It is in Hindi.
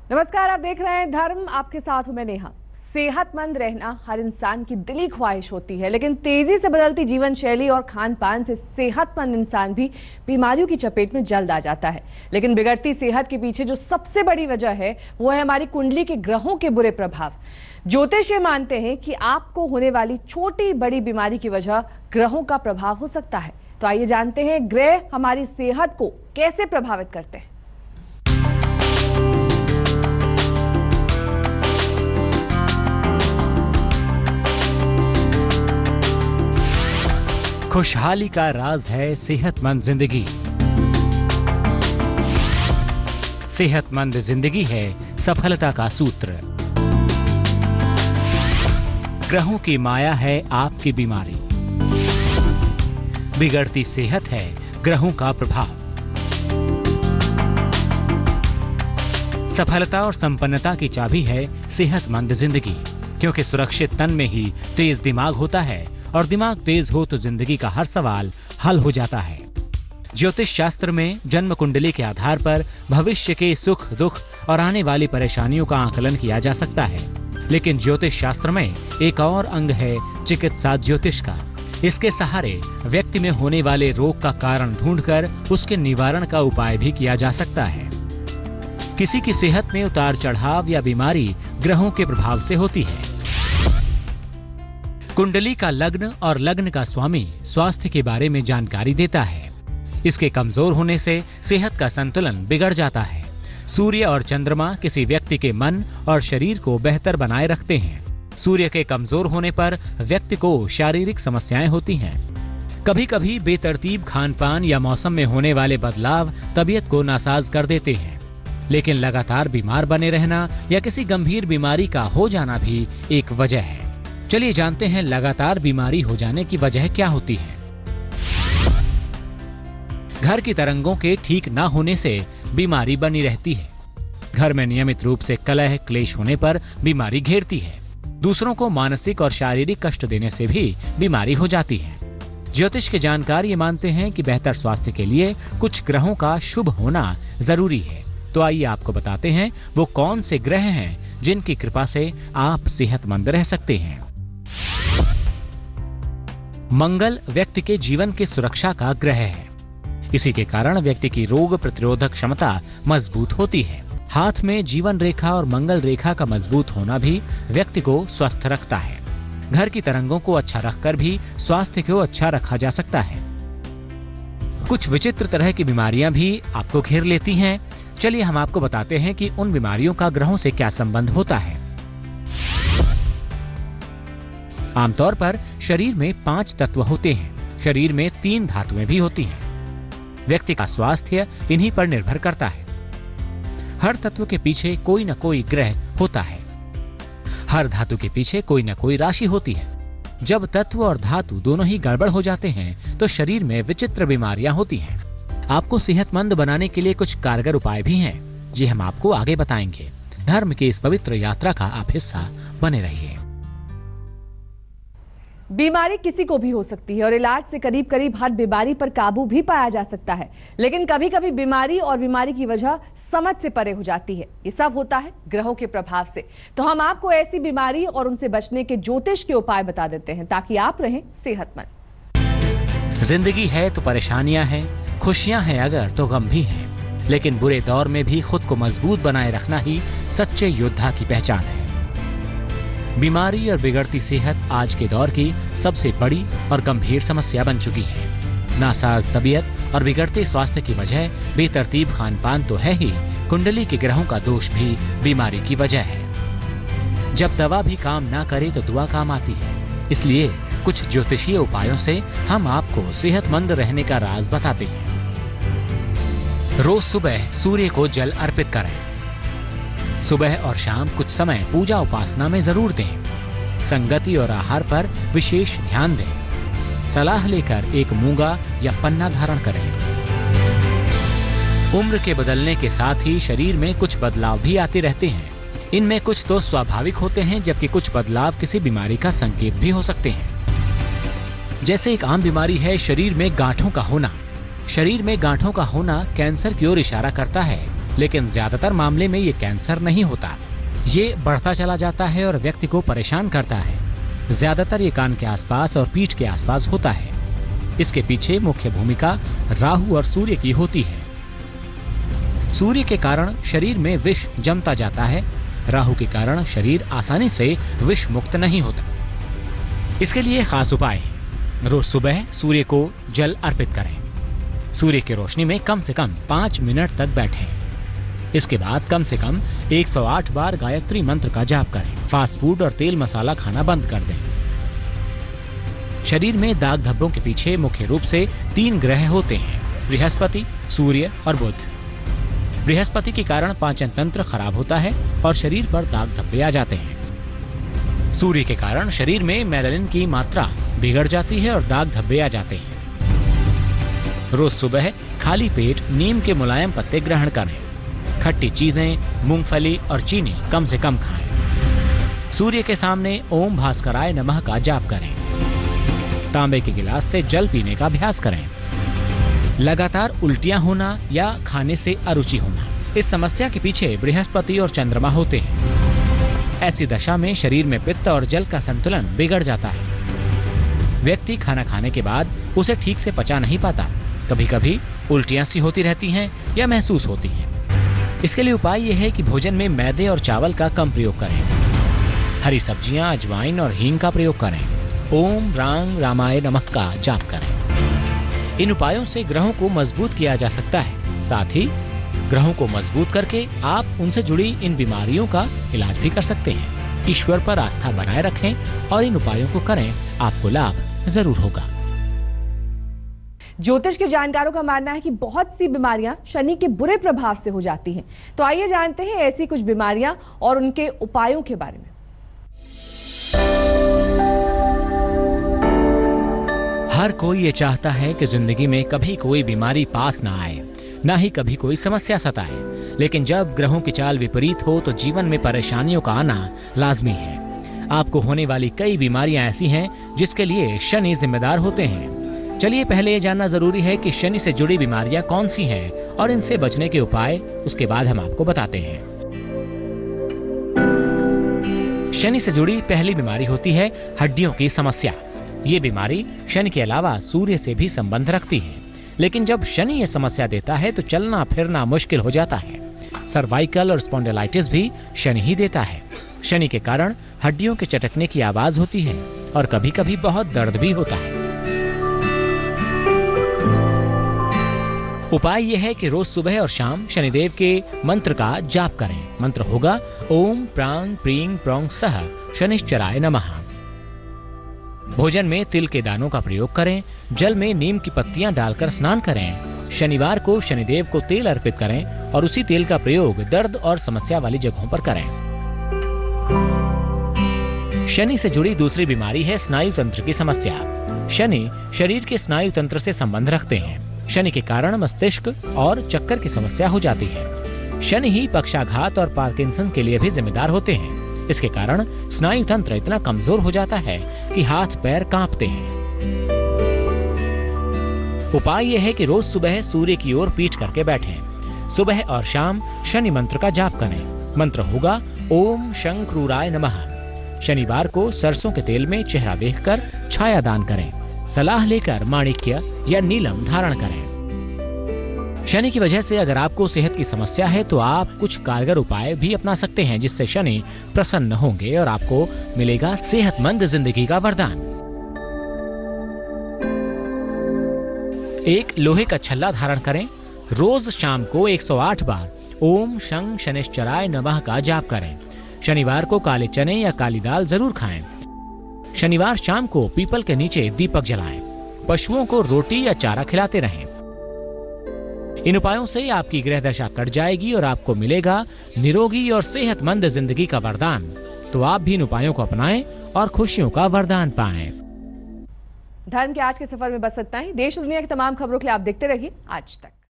नमस्कार, आप देख रहे हैं धर्म। आपके साथ हूं मैं नेहा। सेहतमंद रहना हर इंसान की दिली ख्वाहिश होती है, लेकिन तेजी से बदलती जीवन शैली और खान पान से सेहतमंद इंसान भी बीमारियों की चपेट में जल्द आ जाता है। लेकिन बिगड़ती सेहत के पीछे जो सबसे बड़ी वजह है वो है हमारी कुंडली के ग्रहों के बुरे प्रभाव। ज्योतिषी मानते हैं कि आपको होने वाली छोटी बड़ी बीमारी की वजह ग्रहों का प्रभाव हो सकता है। तो आइए जानते हैं ग्रह हमारी सेहत को कैसे प्रभावित करते हैं। खुशहाली का राज है सेहतमंद जिंदगी। सेहतमंद जिंदगी है सफलता का सूत्र। ग्रहों की माया है आपकी बीमारी। बिगड़ती सेहत है ग्रहों का प्रभाव। सफलता और संपन्नता की चाबी है सेहतमंद जिंदगी, क्योंकि सुरक्षित तन में ही तेज दिमाग होता है और दिमाग तेज हो तो जिंदगी का हर सवाल हल हो जाता है। ज्योतिष शास्त्र में जन्म कुंडली के आधार पर भविष्य के सुख दुख और आने वाली परेशानियों का आकलन किया जा सकता है, लेकिन ज्योतिष शास्त्र में एक और अंग है चिकित्सा ज्योतिष का। इसके सहारे व्यक्ति में होने वाले रोग का कारण ढूंढकर उसके निवारण का उपाय भी किया जा सकता है। किसी की सेहत में उतार चढ़ाव या बीमारी ग्रहों के प्रभाव से होती है। कुंडली का लग्न और लग्न का स्वामी स्वास्थ्य के बारे में जानकारी देता है। इसके कमजोर होने से सेहत का संतुलन बिगड़ जाता है। सूर्य और चंद्रमा किसी व्यक्ति के मन और शरीर को बेहतर बनाए रखते हैं। सूर्य के कमजोर होने पर व्यक्ति को शारीरिक समस्याएं होती हैं। कभी कभी बेतरतीब खान पान या मौसम में होने वाले बदलाव तबीयत को नासाज कर देते हैं, लेकिन लगातार बीमार बने रहना या किसी गंभीर बीमारी का हो जाना भी एक वजह है। चलिए जानते हैं लगातार बीमारी हो जाने की वजह क्या होती है। घर की तरंगों के ठीक न होने से बीमारी बनी रहती है। घर में नियमित रूप से कलह क्लेश होने पर बीमारी घेरती है। दूसरों को मानसिक और शारीरिक कष्ट देने से भी बीमारी हो जाती है। ज्योतिष के जानकार ये मानते हैं कि बेहतर स्वास्थ्य के लिए कुछ ग्रहों का शुभ होना जरूरी है। तो आइए आपको बताते हैं वो कौन से ग्रह हैं जिनकी कृपा से आप सेहतमंद रह सकते हैं। मंगल व्यक्ति के जीवन की सुरक्षा का ग्रह है। इसी के कारण व्यक्ति की रोग प्रतिरोधक क्षमता मजबूत होती है। हाथ में जीवन रेखा और मंगल रेखा का मजबूत होना भी व्यक्ति को स्वस्थ रखता है। घर की तरंगों को अच्छा रखकर भी स्वास्थ्य को अच्छा रखा जा सकता है। कुछ विचित्र तरह की बीमारियां भी आपको घेर लेती हैं। चलिए हम आपको बताते हैं कि उन बीमारियों का ग्रहों से क्या संबंध होता है। आमतौर पर शरीर में 5 तत्व होते हैं। शरीर में 3 धातुएं भी होती हैं। व्यक्ति का स्वास्थ्य इन्हीं पर निर्भर करता है। हर तत्व के पीछे कोई न कोई ग्रह होता है। हर धातु के पीछे कोई न कोई राशि होती है। जब तत्व और धातु दोनों ही गड़बड़ हो जाते हैं तो शरीर में विचित्र बीमारियां होती हैं। आपको सेहतमंद बनाने के लिए कुछ कारगर उपाय भी हैं, ये हम आपको आगे बताएंगे। धर्म की इस पवित्र यात्रा का आप हिस्सा बने रहिए। बीमारी किसी को भी हो सकती है और इलाज से करीब करीब हर बीमारी पर काबू भी पाया जा सकता है, लेकिन कभी कभी बीमारी और बीमारी की वजह समझ से परे हो जाती है। ये सब होता है ग्रहों के प्रभाव से। तो हम आपको ऐसी बीमारी और उनसे बचने के ज्योतिष के उपाय बता देते हैं ताकि आप रहें सेहतमंद। जिंदगी है तो परेशानियां हैं, खुशियां हैं अगर तो गम भी हैं, लेकिन बुरे दौर में भी खुद को मजबूत बनाए रखना ही सच्चे योद्धा की पहचान है। बीमारी और बिगड़ती सेहत आज के दौर की सबसे बड़ी और गंभीर समस्या बन चुकी है। नासाज तबीयत और बिगड़ते स्वास्थ्य की वजह बेतरतीब खान पान तो है ही, कुंडली के ग्रहों का दोष भी बीमारी की वजह है। जब दवा भी काम ना करे तो दुआ काम आती है। इसलिए कुछ ज्योतिषीय उपायों से हम आपको सेहतमंद रहने का राज बताते हैं। रोज सुबह सूर्य को जल अर्पित करें। सुबह और शाम कुछ समय पूजा उपासना में जरूर दें। संगति और आहार पर विशेष ध्यान दें। सलाह लेकर एक मूंगा या पन्ना धारण करें। उम्र के बदलने के साथ ही शरीर में कुछ बदलाव भी आते रहते हैं। इनमें कुछ तो स्वाभाविक होते हैं, जबकि कुछ बदलाव किसी बीमारी का संकेत भी हो सकते हैं। जैसे एक आम बीमारी है शरीर में गांठों का होना। शरीर में गांठों का होना कैंसर की ओर इशारा करता है। लेकिन ज्यादातर मामले में ये कैंसर नहीं होता। ये बढ़ता चला जाता है और व्यक्ति को परेशान करता है। ज्यादातर ये कान के आसपास और पीठ के आसपास होता है। इसके पीछे मुख्य भूमिका राहु और सूर्य की होती है। सूर्य के कारण शरीर में विष जमता जाता है। राहु के कारण शरीर आसानी से विष मुक्त नहीं होता। इसके लिए खास उपाय है। रोज सुबह सूर्य को जल अर्पित करें। सूर्य की रोशनी में कम से कम 5 मिनट तक बैठें। इसके बाद कम से कम 108 बार गायत्री मंत्र का जाप करें। फास्ट फूड और तेल मसाला खाना बंद कर दें। शरीर में दाग धब्बों के पीछे मुख्य रूप से 3 ग्रह होते हैं, बृहस्पति, सूर्य और बुध। बृहस्पति के कारण पाचन तंत्र खराब होता है और शरीर पर दाग धब्बे आ जाते हैं। सूर्य के कारण शरीर में मेलानिन की मात्रा बिगड़ जाती है और दाग धब्बे आ जाते हैं। रोज सुबह खाली पेट नीम के मुलायम पत्ते ग्रहण करें। खट्टी चीजें, मूंगफली और चीनी कम से कम खाएं। सूर्य के सामने ओम भास्कराय नमः का जाप करें। तांबे के गिलास से जल पीने का अभ्यास करें। लगातार उल्टियां होना या खाने से अरुचि होना, इस समस्या के पीछे बृहस्पति और चंद्रमा होते हैं। ऐसी दशा में शरीर में पित्त और जल का संतुलन बिगड़ जाता है। व्यक्ति खाना खाने के बाद उसे ठीक से पचा नहीं पाता। कभी कभी उल्टियां सी होती रहती हैं या महसूस होती हैं। इसके लिए उपाय यह है कि भोजन में मैदे और चावल का कम प्रयोग करें। हरी सब्जियां, अजवाइन और हींग का प्रयोग करें। ओम रांग रामाय नमः का जाप करें। इन उपायों से ग्रहों को मजबूत किया जा सकता है। साथ ही ग्रहों को मजबूत करके आप उनसे जुड़ी इन बीमारियों का इलाज भी कर सकते हैं। ईश्वर पर आस्था बनाए रखें और इन उपायों को करें, आपको लाभ जरूर होगा। ज्योतिष के जानकारों का मानना है कि बहुत सी बीमारियां शनि के बुरे प्रभाव से हो जाती हैं। तो आइए जानते हैं ऐसी कुछ बीमारियां और उनके उपायों के बारे में। हर कोई ये चाहता है कि जिंदगी में कभी कोई बीमारी पास ना आए, ना ही कभी कोई समस्या सताए। लेकिन जब ग्रहों की चाल विपरीत हो तो जीवन में परेशानियों का आना लाजमी है। आपको होने वाली कई बीमारियां ऐसी हैं जिसके लिए शनि जिम्मेदार होते हैं। चलिए पहले ये जानना जरूरी है कि शनि से जुड़ी बीमारियां कौन सी हैं और इनसे बचने के उपाय, उसके बाद हम आपको बताते हैं। शनि से जुड़ी पहली बीमारी होती है हड्डियों की समस्या। ये बीमारी शनि के अलावा सूर्य से भी संबंध रखती है। लेकिन जब शनि ये समस्या देता है तो चलना फिरना मुश्किल हो जाता है। सर्वाइकल और स्पॉन्डिलाइटिस भी शनि ही देता है। शनि के कारण हड्डियों के चटकने की आवाज होती है और कभी कभी बहुत दर्द भी होता है। उपाय यह है कि रोज सुबह और शाम शनिदेव के मंत्र का जाप करें। मंत्र होगा ओम प्रांग प्रींग प्रोंग सह शनिश्चराय नमः। भोजन में तिल के दानों का प्रयोग करें। जल में नीम की पत्तियां डालकर स्नान करें। शनिवार को शनिदेव को तेल अर्पित करें और उसी तेल का प्रयोग दर्द और समस्या वाली जगहों पर करें। शनि से जुड़ी दूसरी बीमारी है स्नायु तंत्र की समस्या। शनि शरीर के स्नायु तंत्र से संबंध रखते हैं। शनि के कारण मस्तिष्क और चक्कर की समस्या हो जाती है। शनि ही पक्षाघात और पार्किंसन के लिए भी जिम्मेदार होते हैं। इसके कारण स्नायु तंत्र इतना कमजोर हो जाता है कि हाथ पैर कांपते हैं। उपाय यह है कि रोज सुबह सूर्य की ओर पीठ करके बैठें। सुबह और शाम शनि मंत्र का जाप करें। मंत्र होगा ओम शं क्रूराय नमः। शनिवार को सरसों के तेल में चेहरा देखकर छाया दान करें। सलाह लेकर माणिक्य या नीलम धारण करें। शनि की वजह से अगर आपको सेहत की समस्या है तो आप कुछ कारगर उपाय भी अपना सकते हैं जिससे शनि प्रसन्न होंगे और आपको मिलेगा सेहतमंद जिंदगी का वरदान। एक लोहे का छल्ला धारण करें। रोज शाम को 108 बार ओम शं शनिश्चराय नमः का जाप करें। शनिवार को काले चने या काली दाल जरूर खाएं। शनिवार शाम को पीपल के नीचे दीपक जलाएं। पशुओं को रोटी या चारा खिलाते रहें। इन उपायों से आपकी ग्रह दशा कट जाएगी और आपको मिलेगा निरोगी और सेहतमंद जिंदगी का वरदान। तो आप भी इन उपायों को अपनाएं और खुशियों का वरदान पाएं। धर्म के आज के सफर में बस इतना ही। देश और दुनिया की तमाम खबरों के लिए आप देखते रहिए आज तक।